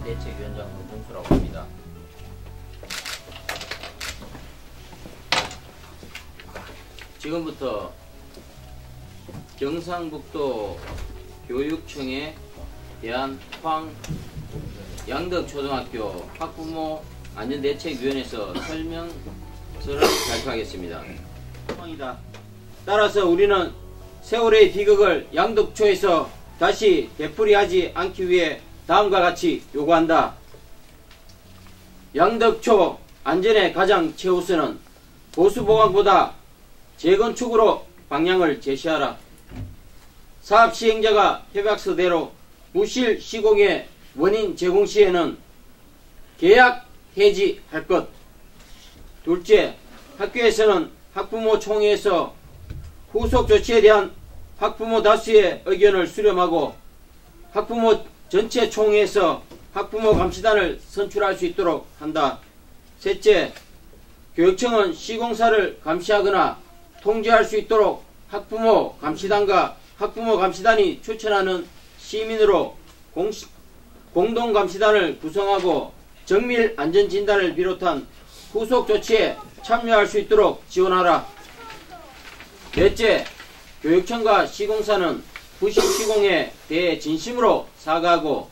안전대책위원장 문정수라고 합니다. 지금부터 경상북도 교육청에 대한 양덕초등학교 학부모 안전대책위원회에서 설명서를 발표하겠습니다. 따라서 우리는 세월의 비극을 양덕초에서 다시 되풀이하지 않기 위해 다음과 같이 요구한다. 양덕초 안전의 가장 최우선은 보수보강보다 재건축으로 방향을 제시하라. 사업 시행자가 협약서대로 부실 시공의 원인 제공 시에는 계약 해지할 것. 둘째, 학교에서는 학부모 총회에서 후속 조치에 대한 학부모 다수의 의견을 수렴하고 학부모 전체 총회에서 학부모 감시단을 선출할 수 있도록 한다. 셋째, 교육청은 시공사를 감시하거나 통제할 수 있도록 학부모 감시단과 학부모 감시단이 추천하는 시민으로 공동감시단을 구성하고 정밀 안전진단을 비롯한 후속 조치에 참여할 수 있도록 지원하라. 넷째, 교육청과 시공사는 부실 시공에 대해 진심으로 사과하고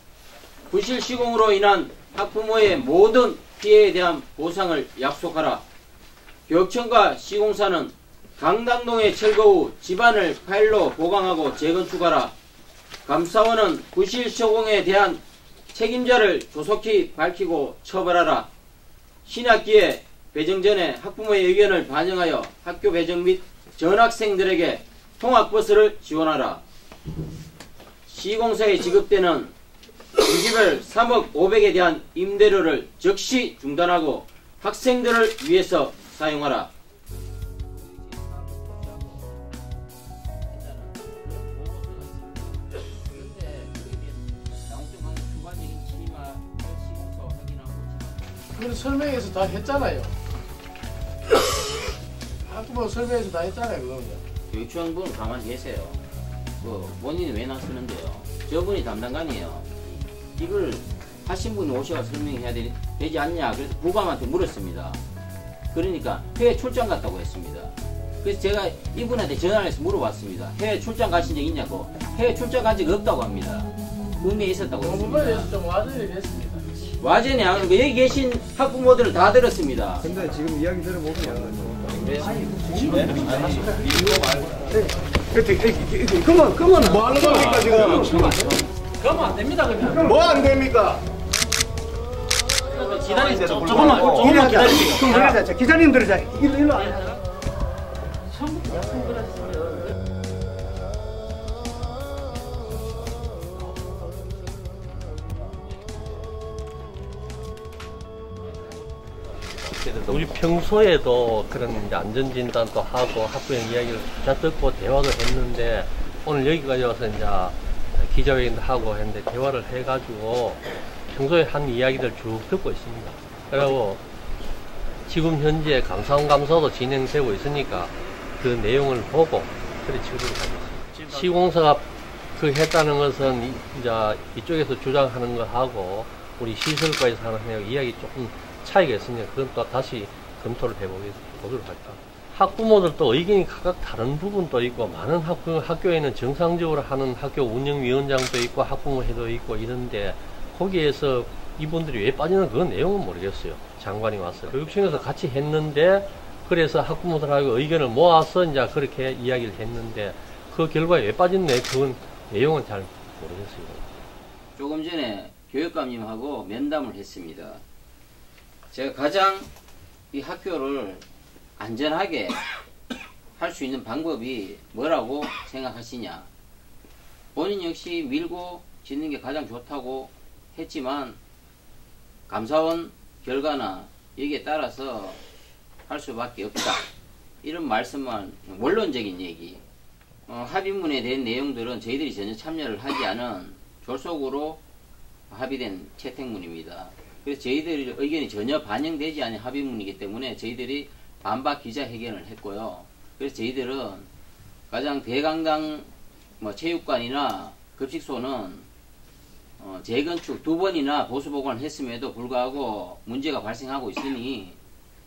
부실 시공으로 인한 학부모의 모든 피해에 대한 보상을 약속하라. 교육청과 시공사는 강당동의 철거 후 집안을 파일로 보강하고 재건축하라. 감사원은 부실 시공에 대한 책임자를 조속히 밝히고 처벌하라. 신학기에 배정 전에 학부모의 의견을 반영하여 학교 배정 및 전학생들에게 통학버스를 지원하라. 시공사에 지급되는 주기별 3억 5백에 대한 임대료를 즉시 중단하고 학생들을 위해서 사용하라. 그걸 설명해서 다 했잖아요. 학부모 설명해서 다 했잖아요. 그거는. 교육청분 가만히 계세요. 본인이 왜 나서는데요? 저분이 담당관이에요. 이걸 하신 분이 오셔서 설명해야 되지 않냐. 그래서 부감한테 물었습니다. 그러니까 해외 출장 갔다고 했습니다. 그래서 제가 이분한테 전화를 해서 물어봤습니다. 해외 출장 가신 적 있냐고. 해외 출장 간 적 없다고 합니다. 의미에 있었다고 했습니다. 부분에서 좀 와전이 됐습니다. 와전이 안 그러고 여기 계신 학부모들을 다 들었습니다. 근데 지금 이야기 들어보면 그러면 뭐 하는 겁니까 지금? 그러면 안 됩니다. 그냥. 뭐 안 됩니까? 조금만 기다리세요. 좀 그러자. 기자님들 자 일로 와. 처음부터 말씀드렸으면 우리 평소에도 그런 이제 안전진단도 하고 학부형 이야기를 다 듣고 대화도 했는데 오늘 여기까지 와서 이제 기자회견도 하고 했는데 대화를 해가지고 평소에 한 이야기를 쭉 듣고 있습니다. 그리고 지금 현재 감사원 감사도 진행되고 있으니까 그 내용을 보고 그래 처리를 하겠습니다. 시공사가 그 했다는 것은 이제 이쪽에서 주장하는 거 하고 우리 시설과에서 하는 이야기 조금 차이가 있으니까 그건 또 다시 검토를 해보도록 할까. 학부모들도 의견이 각각 다른 부분도 있고 많은 학교에는 정상적으로 하는 학교 운영위원장도 있고 학부모회도 있고 이런데 거기에서 이분들이 왜 빠지는 그건 내용은 모르겠어요. 장관이 와서 교육청에서 같이 했는데 그래서 학부모들하고 의견을 모아서 이제 그렇게 이야기를 했는데 그 결과에 왜 빠졌네 그건 내용은 잘 모르겠어요. 조금 전에 교육감님하고 면담을 했습니다. 제가 가장 이 학교를 안전하게 할 수 있는 방법이 뭐라고 생각하시냐. 본인 역시 밀고 짓는 게 가장 좋다고 했지만 감사원 결과나 여기에 따라서 할 수밖에 없다. 이런 말씀만 원론적인 얘기. 합의문에 대한 내용들은 저희들이 전혀 참여를 하지 않은 졸속으로 합의된 채택문입니다. 그래서 저희들의 의견이 전혀 반영되지 않은 합의문이기 때문에 저희들이 반박 기자회견을 했고요. 그래서 저희들은 가장 대강당 체육관이나 급식소는 재건축 2번이나 보수 보관을 했음에도 불구하고 문제가 발생하고 있으니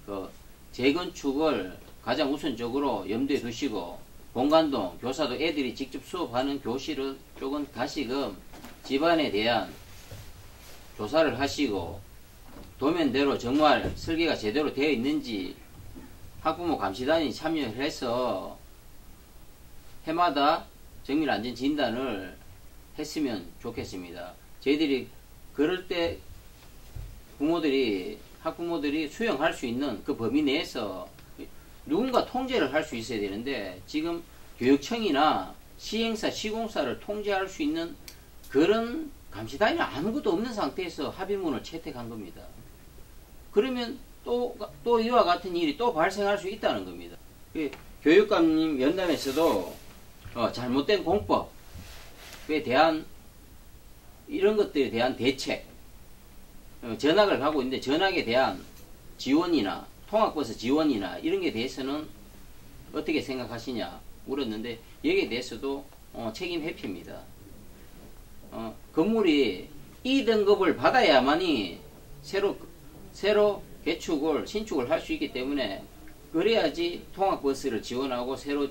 그 재건축을 가장 우선적으로 염두에 두시고 공간도 교사도 애들이 직접 수업하는 교실은 쪽은 다시금 집안에 대한 조사를 하시고 도면대로 정말 설계가 제대로 되어 있는지 학부모 감시단이 참여를 해서 해마다 정밀안전 진단을 했으면 좋겠습니다. 저희들이 그럴 때 학부모들이 수용할 수 있는 그 범위 내에서 누군가 통제를 할 수 있어야 되는데 지금 교육청이나 시행사, 시공사를 통제할 수 있는 그런 감시단이 아무것도 없는 상태에서 합의문을 채택한 겁니다. 그러면 또 이와 같은 일이 또 발생할 수 있다는 겁니다. 교육감님 연담에서도 잘못된 공법에 대한 이런 것들에 대한 대책, 전학을 가고 있는데 전학에 대한 지원이나 통학버스 지원이나 이런 게 대해서는 어떻게 생각하시냐 물었는데 여기에 대해서도 책임 회피입니다. 건물이 E등급을 받아야만이 새로 개축을 신축을 할 수 있기 때문에 그래야지 통학버스를 지원하고 새로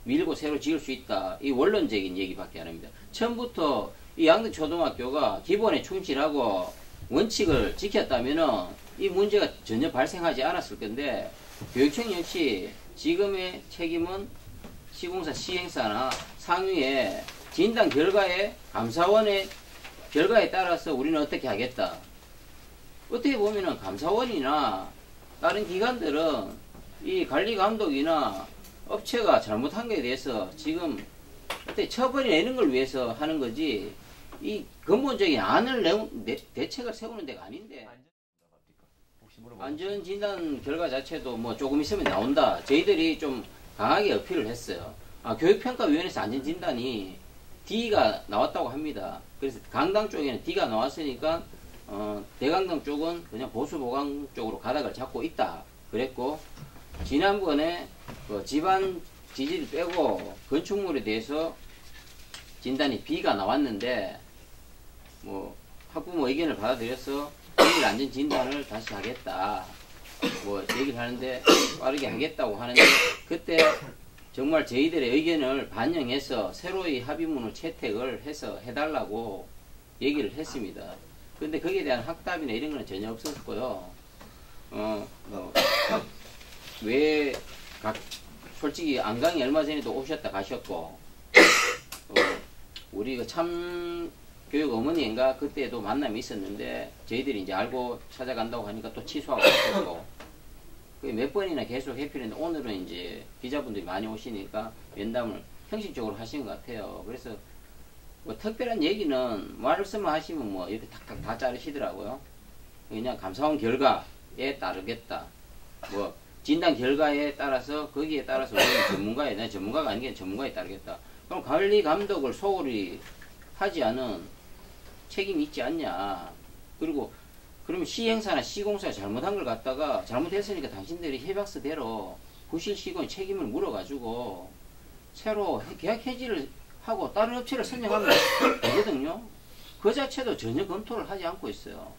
밀고 새로 지을 수 있다. 이 원론적인 얘기밖에 안 합니다. 처음부터 이 양등초등학교가 기본에 충실하고 원칙을 지켰다면은 이 문제가 전혀 발생하지 않았을 건데 교육청 역시 지금의 책임은 시공사 시행사나 상위의 진단 결과에 감사원의 결과에 따라서 우리는 어떻게 하겠다. 어떻게 보면은 감사원이나 다른 기관들은 이 관리 감독이나 업체가 잘못한 것에 대해서 지금 어떻게 처벌이 내는 걸 위해서 하는 거지 이 근본적인 대책을 세우는 데가 아닌데 안전진단 결과 자체도 뭐 조금 있으면 나온다. 저희들이 좀 강하게 어필을 했어요. 교육평가위원회에서 안전진단이 D가 나왔다고 합니다. 그래서 강당 쪽에는 D가 나왔으니까 대강당 쪽은 그냥 보수보강 쪽으로 가닥을 잡고 있다 그랬고 지난번에 집안 지지를 빼고 건축물에 대해서 진단이 B가 나왔는데 뭐 학부모 의견을 받아들여서 정밀 안전 진단을 다시 하겠다 뭐 얘기를 하는데 빠르게 하겠다고 하는데 그때 정말 저희들의 의견을 반영해서 새로이 합의문을 채택을 해서 해달라고 얘기를 했습니다. 근데 거기에 대한 확답이나 이런 건 전혀 없었고요. 솔직히 안강이 얼마 전에도 오셨다 가셨고 우리 그 참교육 어머니인가 그때도 만남이 있었는데 저희들이 이제 알고 찾아간다고 하니까 또 취소하고 있었고 몇 번이나 계속 회피했는데 오늘은 이제 기자분들이 많이 오시니까 면담을 형식적으로 하신 것 같아요. 그래서 뭐 특별한 얘기는 말씀을 하시면 뭐 이렇게 탁탁 다 자르시더라고요. 그냥 감사원 결과에 따르겠다. 뭐 진단 결과에 따라서 거기에 따라서 우리는 내 전문가가 아닌 게 전문가에 따르겠다. 그럼 관리 감독을 소홀히 하지 않은 책임이 있지 않냐. 그리고 그러면 시행사나 시공사가 잘못한 걸 갖다가 잘못했으니까 당신들이 협약서대로 부실 시공의 책임을 물어가지고 새로 계약 해지를 하고 다른 업체를 선정하면 되거든요. 그 자체도 전혀 검토를 하지 않고 있어요.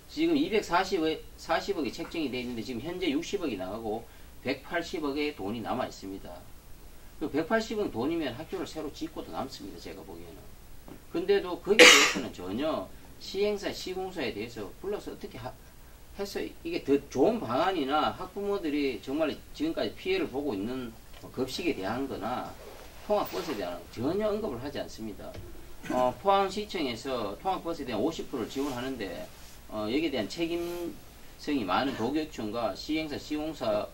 지금 240억이 책정이 되어 있는데 지금 현재 60억이 나가고 180억의 돈이 남아 있습니다. 그 180억 돈이면 학교를 새로 짓고도 남습니다. 제가 보기에는. 근데도 거기에 대해서는 전혀 시행사, 시공사에 대해서 불러서 어떻게 해서 이게 더 좋은 방안이나 학부모들이 정말 지금까지 피해를 보고 있는 급식에 대한 거나 통학버스에 대한 전혀 언급을 하지 않습니다. 포항시청에서 통학버스에 대한 50%를 지원하는데 여기에 대한 책임성이 많은 도교육청과 시행사, 시공사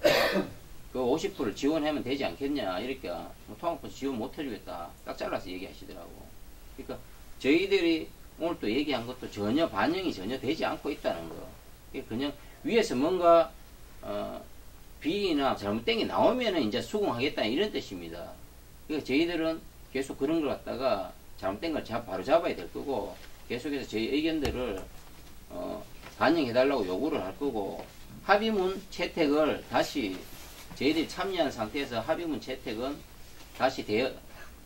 그 50%를 지원하면 되지 않겠냐 이렇게 통학버스 지원 못 해주겠다 딱 잘라서 얘기하시더라고. 그러니까 저희들이 오늘 또 얘기한 것도 전혀 반영이 전혀 되지 않고 있다는 거. 그냥 위에서 뭔가 비리나 잘못된 게 나오면은 이제 수긍하겠다 이런 뜻입니다. 그러니까 저희들은 계속 그런 걸 갖다가 잘못된 걸 바로 잡아야 될 거고 계속해서 저희 의견들을 반영해달라고 요구를 할 거고 합의문 채택을 다시 저희들이 참여한 상태에서 합의문 채택은 다시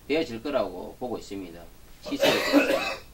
되어질 거라고 보고 있습니다. 시설에 대해서.